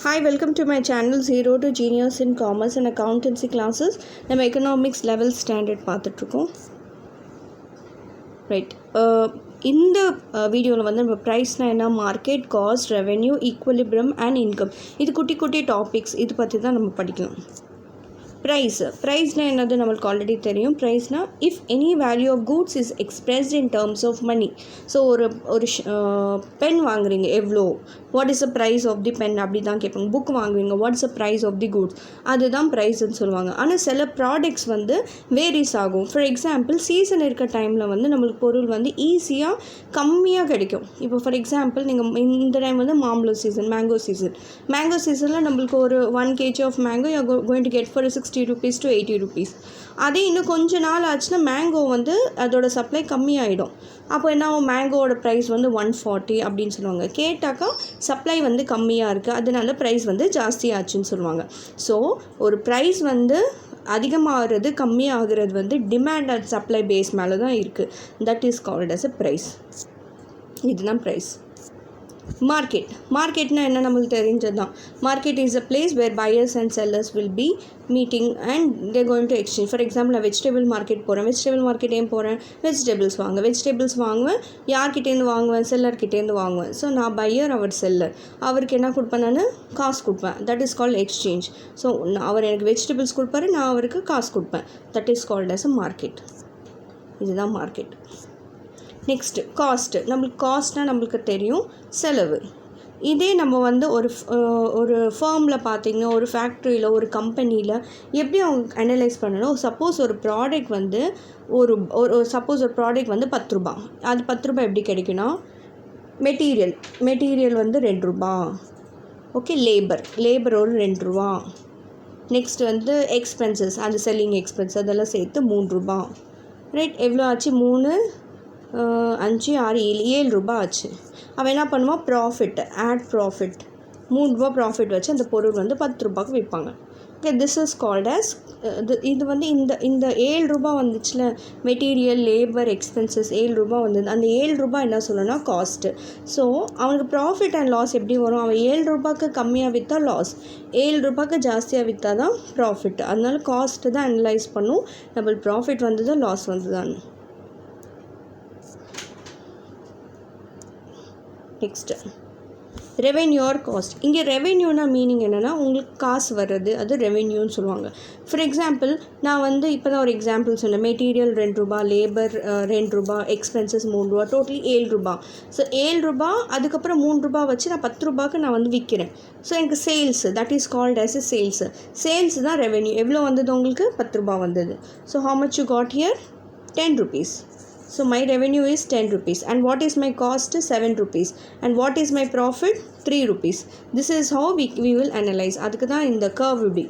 Hi, welcome to my channel Zero to Genius in Commerce and Accountancy classes. நம்ம economics level standard பார்த்துட்ருக்கோம். Right, இந்த வீடியோவில் வந்து நம்ம ப்ரைஸ்னால் என்ன, market, cost, revenue, equilibrium and income, இது குட்டி குட்டி டாபிக்ஸ் இது பற்றி தான் நம்ம படிக்கலாம். ப்ரைஸ்னால் என்னது நம்மளுக்கு ஆல்ரெடி தெரியும். ப்ரைஸ்னால் if any value of goods is expressed in terms of money. So ஒரு பென் வாங்குறீங்க, எவ்வளோ, what is the price of the pen அப்படி தான் கேட்பாங்க. புக் வாங்குவீங்க, what is the price of the goods, அதுதான் ப்ரைஸ்ன்னு சொல்லுவாங்க. ஆனால் சில ப்ராடக்ட்ஸ் வந்து வேரிஸ் ஆகும். ஃபார் எக்ஸாம்பிள், சீசன் இருக்க டைமில் வந்து நம்மளுக்கு பொருள் வந்து ஈஸியாக கம்மியாக கிடைக்கும். இப்போ ஃபார் எக்ஸாம்பிள் நீங்கள் இந்த டைம் வந்து மாம்பழம் சீசன், மேங்கோ சீசனில் நம்மளுக்கு ஒரு 1 kg of mango you are going to get for 60 rupees to 80 rupees. அதே இன்னும் கொஞ்ச நாள் ஆச்சுன்னா மேங்கோ வந்து அதோட சப்ளை கம்மியாயிடும். அப்போ என்ன ஆகும், மேங்கோவோட ப்ரைஸ் வந்து 140 அப்படின்னு சொல்லுவாங்க. கேட்டாக்கா சப்ளை வந்து கம்மியாக இருக்குது, அதனால ப்ரைஸ் வந்து ஜாஸ்தியாச்சுன்னு சொல்லுவாங்க. ஸோ ஒரு ப்ரைஸ் வந்து அதிகமாகிறது கம்மியாகிறது வந்து டிமாண்ட் அண்ட் சப்ளை பேஸ் மேலே தான் இருக்குது. That is called as a price. இதுதான் ப்ரைஸ். மார்க்கெட்னா என்ன நம்மளுக்கு தெரிஞ்சது தான். Market is a place where buyers and sellers will be meeting and they're going to exchange. For example, நான் வெஜிடபிள் மார்க்கெட் போகிறேன். வெஜிடபிள் மார்க்கெட் ஏன் போகிறேன், வெஜிடபிள்ஸ் வாங்குவேன். யார்கிட்டேருந்து வாங்குவேன், செல்லர்கிட்டேருந்து வாங்குவேன். ஸோ நான் பையர், அவர் செல்லர். அவருக்கு என்ன கொடுப்பேன், நான் காசு கொடுப்பேன். That is called exchange. So அவர் எனக்கு வெஜிடபிள்ஸ் கொடுப்பாரு, நான் அவருக்கு காசு கொடுப்பேன். That is called as a market. இதுதான் மார்க்கெட். Next cost. நம்மளுக்கு காஸ்ட்னால் நம்மளுக்கு தெரியும், செலவு. இதே நம்ம வந்து ஒரு ஃபார்மில் பார்த்திங்கன்னா, ஒரு ஃபேக்ட்ரியில், ஒரு கம்பெனியில் எப்படி அவங்க அனலைஸ் பண்ணணும். சப்போஸ் ஒரு ப்ராடக்ட் வந்து ஒரு ஒரு ப்ராடக்ட் வந்து 10 ரூபா. அது 10 ரூபா எப்படி கிடைக்குன்னா, மெட்டீரியல் வந்து 2 ரூபா. ஓகே, லேபர் ஒரு 2 ரூபா. நெக்ஸ்ட் வந்து எக்ஸ்பென்சஸ், அந்த செல்லிங் எக்ஸ்பென்ஸ் அதெல்லாம் சேர்த்து 3 ரூபா. ரைட், எவ்வளோ ஆச்சு, 3, 5, 6, 7 ரூபா ஆச்சு. அவன் என்ன பண்ணுவான், ப்ராஃபிட், ஆட் ப்ராஃபிட், 3 ரூபா ப்ராஃபிட் வச்சு அந்த பொருள் வந்து 10 ரூபாய்க்கு விற்பாங்க. Okay, this is called as இது வந்து இந்த 7 ரூபா வந்துச்சுல, மெட்டீரியல், லேபர், எக்ஸ்பென்சஸ் 7 ரூபா வந்தது. அந்த 7 ரூபா என்ன சொல்லணும்னா காஸ்ட்டு. ஸோ அவனுக்கு ப்ராஃபிட் அண்ட் லாஸ் எப்படி வரும், அவன் 7 ரூபாய்க்கு கம்மியாக விற்றா லாஸ், 7 ரூபாய்க்கு ஜாஸ்தியாக விற்றா தான் ப்ராஃபிட். அதனால காஸ்ட்டு தான் அனலைஸ் பண்ணும், நம்மளுக்கு ப்ராஃபிட் வந்ததா லாஸ் வந்ததான். Next revenue or cost. இங்கே ரெவென்யூனா மீனிங் என்னென்னா, உங்களுக்கு காசு வர்றது, அது ரெவென்யூன்னு சொல்லுவாங்க. ஃபார் எக்ஸாம்பிள், நான் வந்து இப்போ தான் ஒரு எக்ஸாம்பிள் சொன்னேன். மெட்டீரியல் 2 ரூபா, லேபர் 2 ரூபா, எக்ஸ்பென்சஸ் 3 ரூபா, டோட்டலி 7 ரூபா. ஸோ 7 ரூபா, அதுக்கப்புறம் 3 ரூபா வச்சு நான் 10 ரூபாய்க்கு நான் வந்து விற்கிறேன். ஸோ எனக்கு sales, that is called as a sales தான் ரெவென்யூ. எவ்வளோ வந்தது உங்களுக்கு, 10 ரூபா வந்தது. So how much you got here, 10 rupees. So my revenue is 10 rupees and what is my cost, 7 rupees, and what is my profit, 3 rupees. This is how we will analyze. அதுக்கு தான் இந்த curve இப்படி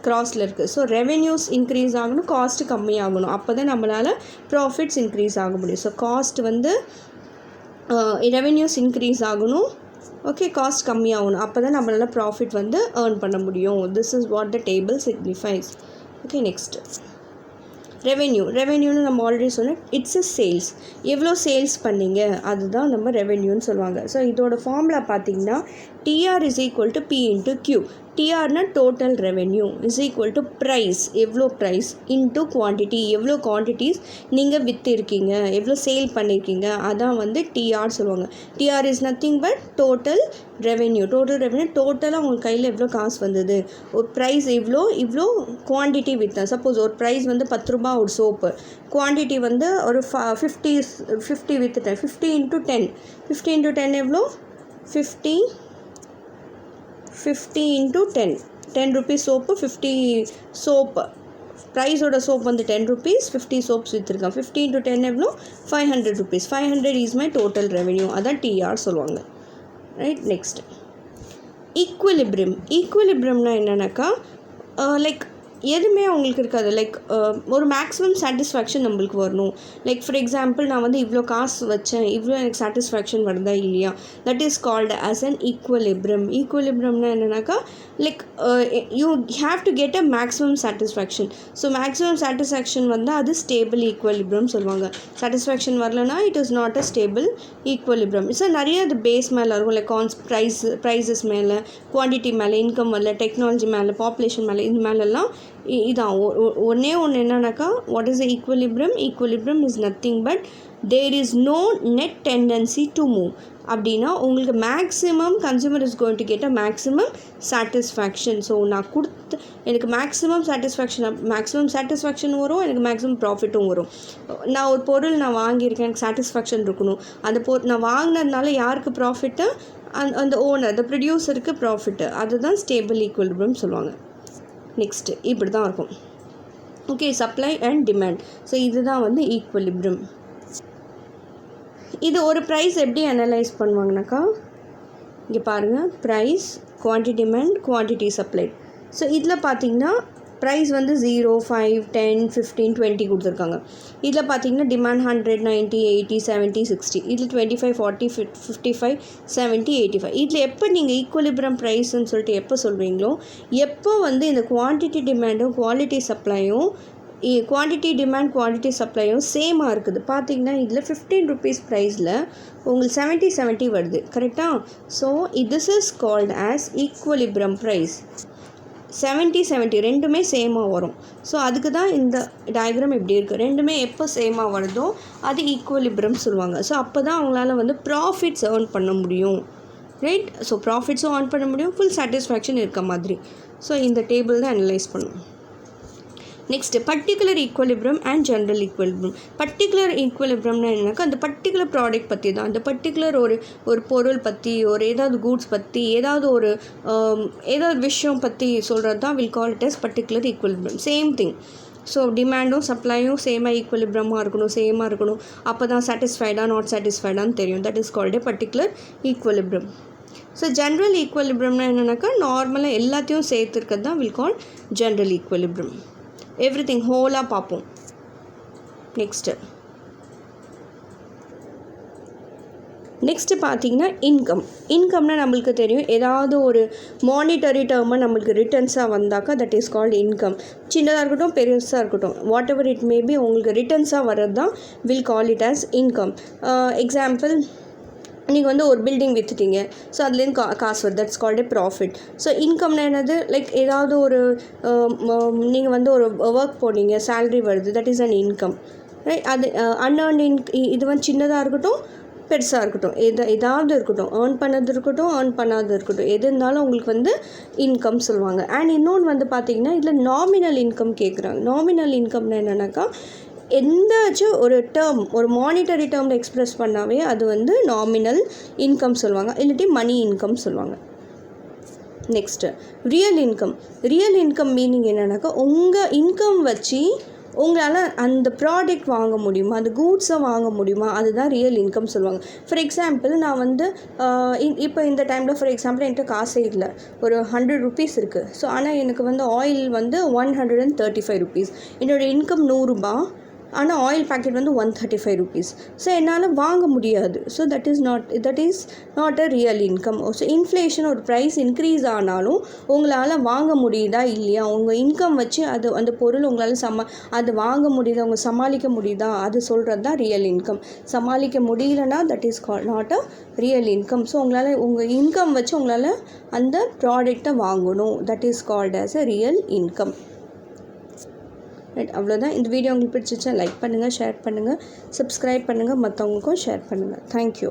கிராஸில் இருக்குது. So revenues increase ஆகணும், cost கம்மி ஆகணும், அப்போ தான் நம்மளால் ப்ராஃபிட்ஸ் இன்க்ரீஸ் ஆக முடியும். ஸோ காஸ்ட் வந்து ரெவென்யூஸ் இன்க்ரீஸ் ஆகணும், ஓகே, காஸ்ட் கம்மி ஆகணும், அப்போ தான் நம்மளால் ப்ராஃபிட் வந்து ஏர்ன் பண்ண முடியும். This is what the table signifies. Okay, next ரெவென்யூன்னு நம்ம ஆல்ரெடி சொன்னோம், இட்ஸ் எ சேல்ஸ். எவ்வளோ சேல்ஸ் பண்ணிங்க அதுதான் நம்ம ரெவென்யூன்னு சொல்லுவாங்க. ஸோ இதோட ஃபார்முலா பார்த்திங்கன்னா, TR is equal to P into Q. டிஆர்னா total revenue is equal to price, எவ்வளோ ப்ரைஸ், இன்ட்டு குவான்டிட்டி, எவ்வளோ குவான்டிட்டிஸ் நீங்கள் விற்றுருக்கீங்க, எவ்வளோ சேல் பண்ணியிருக்கீங்க, அதான் வந்து டிஆர் சொல்லுவாங்க. TR is nothing but total revenue. டோட்டலாக உங்களுக்கு கையில் எவ்வளோ காசு வந்தது, ஒரு ப்ரைஸ் இவ்வளோ குவான்டிட்டி விற்றேன். சப்போஸ் ஒரு ப்ரைஸ் வந்து 10 ரூபா ஒரு சோப்பு, குவான்டிட்டி வந்து ஒரு 50 விற்றுட்டேன். 50 × 10, 50 × 10 எவ்வளோ, 50 × 10, 10 rupees சோப்பு, 50 சோப்பு. ப்ரைஸோட சோப் வந்து 10 rupees, 50 சோப்ஸ் விற்றுருக்கான். 50 × 10 எவ்வளோ, 500 rupees. 500 is my total revenue, அதான் டிஆர் சொல்லுவாங்க. Right, next equilibrium. ஈக்குவலிபிரியம்னா என்னன்னாக்கா, லைக் எதுவுமே அவங்களுக்கு இருக்காது. லைக் ஒரு மேக்ஸிமம் சாட்டிஸ்ஃபேக்ஷன் நம்மளுக்கு வரணும். லைக் ஃபார் எக்ஸாம்பிள் நான் வந்து இவ்வளோ காசு வச்சேன், இவ்வளோ எனக்கு சாட்டிஸ்ஃபேக்ஷன் வருதா இல்லையா, that is called as an equilibrium. ஈக்குவலிப்ரம்னா என்னென்னாக்கா like you have to get a maximum satisfaction. So maximum satisfaction வந்து அது ஸ்டேபிள் ஈக்குவலிப்ரம் சொல்லுவாங்க. சாட்டிஸ்ஃபேக்ஷன் வரலனா it is not a stable equilibrium. So நிறைய அது பேஸ் மேலே இருக்கும். லைக் ப்ரைஸஸ் மேலே, குவான்டிட்டி மேலே, இன்கம் மேலே, டெக்னாலஜி மேலே, பாப்புலேஷன் மேலே, இது மேலெல்லாம் இதான் ஒன்று என்னன்னாக்கா what is equilibrium. Equilibrium is nothing but there is no net tendency to move. அப்படின்னா உங்களுக்கு maximum consumer is going to get a maximum satisfaction. So நான் எனக்கு மேக்ஸிமம் சாட்டிஸ்ஃபேக்ஷன் வரும், எனக்கு மேக்ஸிமம் ப்ராஃபிட்டும் வரும். நான் ஒரு பொருள் நான் வாங்கியிருக்கேன், எனக்கு சாட்டிஸ்ஃபேக்ஷன் இருக்கணும். அந்த நான் வாங்கினதுனால யாருக்கு ப்ராஃபிட்டு, அந்த ஓனர், த ப்ரொடியூசருக்கு ப்ராஃபிட்டு. அதுதான் ஸ்டேபிள் ஈக்குவலிப்ரம் சொல்லுவாங்க. நெக்ஸ்ட்டு இப்படி தான் இருக்கும். Okay, supply and demand. So இதுதான் வந்து ஈக்குவலிப்ரம். இது ஒரு ப்ரைஸ் எப்படி அனலைஸ் பண்ணுவாங்கனாக்கா, இங்கே பாருங்கள், price, quantity demand, quantity supply. So இதில் பார்த்தீங்கன்னா ப்ரைஸ் வந்து 0, 5, 10, 15, 20 கொடுத்துருக்காங்க. இதில் பார்த்தீங்கன்னா டிமாண்ட் 100, 90, 80, 70, 60. இதில் 25, 40, 55, 70, 85. இதில் எப்போ நீங்கள் ஈக்குவலிப்ரம் ப்ரைஸ்ன்னு சொல்லிட்டு எப்போ சொல்கிறீங்களோ, எப்போ வந்து இந்த குவான்டிட்டி டிமாண்டும் குவாலிட்டி சப்ளையும் குவான்டிட்டி சப்ளையும் சேமாக இருக்குது. பார்த்தீங்கன்னா இதில் 15 rupees ப்ரைஸில் உங்களுக்கு 70 வருது. கரெக்டாக? So this is called as equilibrium price. 70 ரெண்டுமே சேமாக வரும். ஸோ அதுக்கு தான் இந்த டயக்ராம் இப்படி இருக்குது. ரெண்டுமே எப்போ சேமாக வருதோ அது ஈக்குவலிப்ரம் சொல்லுவாங்க. ஸோ அப்போ தான் அவங்களால வந்து ப்ராஃபிட்ஸ் ஏர்ன் பண்ண முடியும். ரைட்? ஸோ ப்ராஃபிட்ஸும் ஏர்ன் பண்ண முடியும், ஃபுல் சாட்டிஸ்ஃபேக்ஷன் இருக்க மாதிரி. ஸோ இந்த டேபிள் தான் அனலைஸ் பண்ணும். Next particular equilibrium and general equilibrium. Particular ஈக்குவலிப்ரம்னா என்னன்னாக்கா அந்த பர்டிகுலர் ப்ராடக்ட் பற்றி தான், அந்த பர்டிகுலர் ஒரு பொருள் பற்றி, ஒரு ஏதாவது கூட்ஸ் பற்றி, ஏதாவது விஷயம் பற்றி சொல்கிறது தான் will call it as particular equilibrium. Same thing. So டிமாண்டும் சப்ளையும் சேமாக இருக்கணும். அப்போ தான் சாட்டிஸ்ஃபைடாக நாட் சாட்டிஸ்ஃபைடான்னு தெரியும். That is called a particular equilibrium. So general ஈக்குவலிப்ரம்னா என்னென்னாக்கா நார்மலாக எல்லாத்தையும் சேர்த்துருக்கிறது தான் will call general equilibrium. Everything ஹோலாக பார்ப்போம். நெக்ஸ்ட்டு பார்த்தீங்கன்னா இன்கம்னா நம்மளுக்கு தெரியும், ஏதாவது ஒரு மானிட்டரி டேர்மை நம்மளுக்கு ரிட்டர்ன்ஸாக வந்தாக்கா தட் இஸ் கால்டு இன்கம். சின்னதாக இருக்கட்டும், பெருசாக இருக்கட்டும், வாட் எவர் இட் மேபி, உங்களுக்கு ரிட்டர்ன்ஸாக வர்றது தான் will call it as income. Example, நீங்கள் வந்து ஒரு பில்டிங் விற்றுட்டீங்க, ஸோ அதுலேருந்து காசு வருது, that's called a profit. So இன்கம்னா என்னது, லைக் ஏதாவது ஒரு நீங்கள் வந்து ஒரு ஒர்க் போனீங்க, சேல்ரி வருது, that is an income. Right? அது அன்ஏர்ன்ட் இது வந்து சின்னதாக இருக்கட்டும், பெருசாக இருக்கட்டும், ஏதாவது இருக்கட்டும், ஏர்ன் பண்ணது இருக்கட்டும், ஏர்ன் பண்ணாது இருக்கட்டும், எது இருந்தாலும் உங்களுக்கு வந்து இன்கம் சொல்லுவாங்க. அண்ட் இன்னொன்று வந்து பார்த்திங்கன்னா இதில் நாமினல் இன்கம் கேட்குறாங்க. நாமினல் இன்கம்னா என்னென்னாக்கா எந்தாச்சும் ஒரு டேர்ம், ஒரு மானிட்டரி டேர்மில் எக்ஸ்ப்ரெஸ் பண்ணாவே அது வந்து நாமினல் இன்கம் சொல்லுவாங்க, இல்லாட்டி மணி இன்கம் சொல்லுவாங்க. நெக்ஸ்ட்டு ரியல் இன்கம் மீனிங் என்னென்னாக்கா உங்கள் இன்கம் வச்சு உங்களால் அந்த ப்ராடக்ட் வாங்க முடியுமா, அந்த கூட்ஸை வாங்க முடியுமா, அதுதான் ரியல் இன்கம் சொல்லுவாங்க. ஃபார் எக்ஸாம்பிள், நான் வந்து இப்போ இந்த டைமில் ஃபார் எக்ஸாம்பிள் என்கிட்ட காசே இல்லை, ஒரு 100 rupees இருக்குது. ஸோ ஆனால் எனக்கு வந்து ஆயில் வந்து 135 rupees. என்னோடய இன்கம் 100 ரூபா, ஆனால் ஆயில் பேக்கெட் வந்து 135 rupees. ஸோ என்னால் வாங்க முடியாது. So that is not a real income. So inflation, ஒரு ப்ரைஸ் இன்க்ரீஸ் ஆனாலும் உங்களால் வாங்க முடியுதா இல்லையா, உங்கள் இன்கம் வச்சு அந்த பொருள் உங்களால் அது வாங்க முடியுதா, உங்கள் சமாளிக்க முடியுதா, அது சொல்கிறது தான் ரியல் இன்கம். சமாளிக்க முடியலன்னா that is not a real income. So உங்கள் இன்கம் வச்சு உங்களால் அந்த ப்ராடக்டை வாங்கணும், that is called as a real income. Right? அவ்வளோதான். இந்த வீடியோ உங்களுக்கு பிடிச்சிச்சா லைக் பண்ணுங்கள், ஷேர் பண்ணுங்கள், சப்ஸ்கிரைப் பண்ணுங்கள், மற்றவங்களுக்கும் ஷேர் பண்ணுங்கள். தேங்க்யூ.